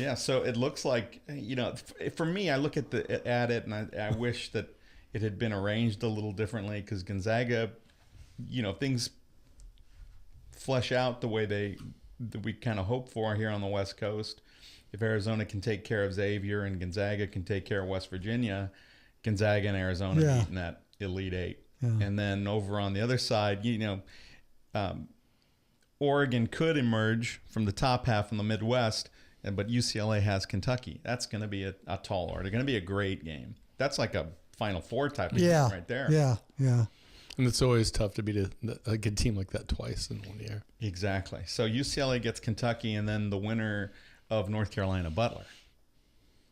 Yeah, so it looks like, for me, I look at it and I wish that it had been arranged a little differently because Gonzaga, things flesh out the way that we kind of hope for here on the West Coast. If Arizona can take care of Xavier and Gonzaga can take care of West Virginia, Gonzaga and Arizona meet in that Elite Eight. Yeah. And then over on the other side, Oregon could emerge from the top half in the Midwest, but UCLA has Kentucky. That's going to be a tall order. It's going to be a great game. That's like a Final Four type of game right there. Yeah, yeah. And it's always tough to beat a good team like that twice in 1 year. Exactly. So UCLA gets Kentucky, and then the winner of North Carolina Butler.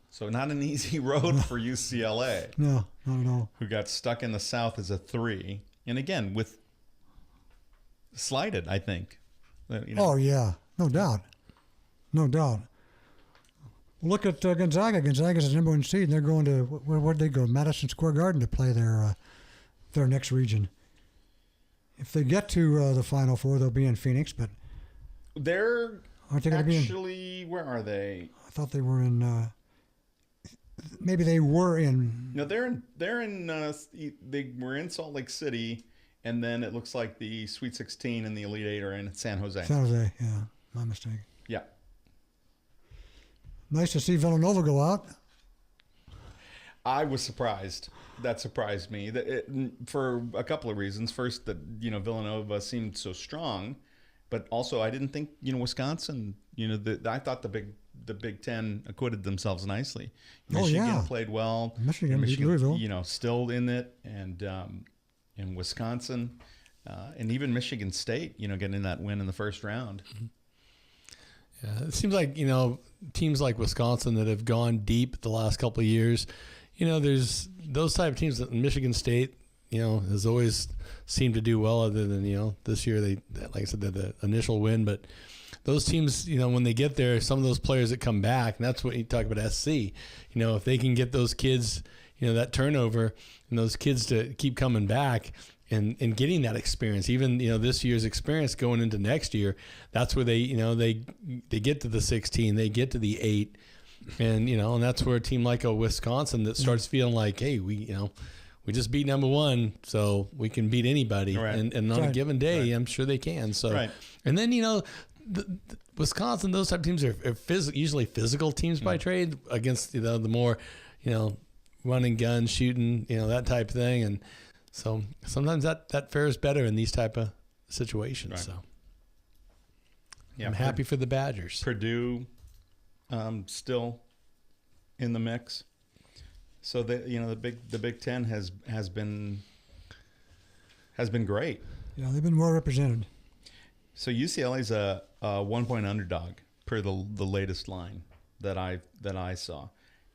So not an easy road for UCLA. No, not at all. Who got stuck in the South as a 3. And again, slighted, I think. Oh, yeah. No doubt. No doubt. Look at Gonzaga. Gonzaga's the number 1 seed, and they're going to, where'd they go? Madison Square Garden to play their next region. If they get to the Final Four, they'll be in Phoenix, but aren't they going to be in? Where are they? I thought they were in. Maybe they were in. No, they're in. They were in Salt Lake City, and then it looks like the Sweet 16 and the Elite Eight are in San Jose. San Jose, yeah, my mistake. Yeah. Nice to see Villanova go out. I was surprised. That surprised me for a couple of reasons. First, that Villanova seemed so strong, but also I didn't think Wisconsin. I thought the Big Ten acquitted themselves nicely. Michigan played well. Michigan beat Louisville. Still in it, and in Wisconsin, and even Michigan State. Getting that win in the first round. Mm-hmm. Yeah, it seems like teams like Wisconsin that have gone deep the last couple of years. There's those type of teams that Michigan State, has always seemed to do well. Other than this year they, like I said, the initial win, but those teams, when they get there, some of those players that come back, and that's what you talk about SC. If they can get those kids, that turnover and those kids to keep coming back and getting that experience, even this year's experience going into next year, that's where they they get to the 16, they get to the 8, and and that's where a team like a Wisconsin that starts feeling like, hey, we just beat number 1, so we can beat anybody, right. and on a given day, I'm sure they can. So, and then the Wisconsin, those type of teams are usually physical teams by trade against the more run and gun shooting, that type of thing, and so sometimes that fares better in these type of situations. Right. So I'm happy for the Badgers. Purdue still in the mix. So the Big Ten has been great. Yeah, they've been well represented. So UCLA's a 1-point underdog per the latest line that I saw.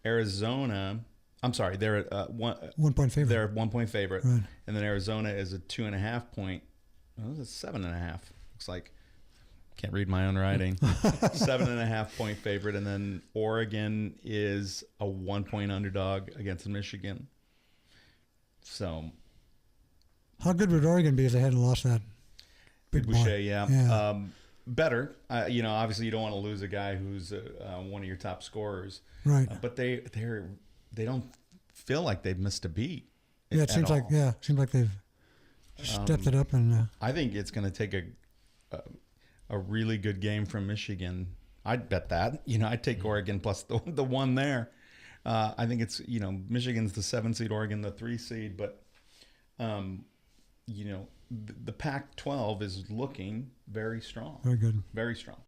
Arizona, I'm sorry, they're a 1-point favorite. They're a 1-point favorite, right. And then Arizona is a 2.5 point. Oh, it's 7.5. Looks like can't read my own writing. 7.5 point favorite, and then Oregon is a 1-point underdog against Michigan. So, how good would Oregon be if they hadn't lost that? Boucher, yeah. Better. Obviously you don't want to lose a guy who's one of your top scorers. Right. But they don't feel like they've missed a beat. Yeah, it seems like they've stepped it up, and I think it's going to take a really good game from Michigan. I'd bet that. I'd take Oregon plus the 1 there. I think it's Michigan's the 7 seed, Oregon the 3 seed, but the Pac-12 is looking very strong. Very good. Very strong.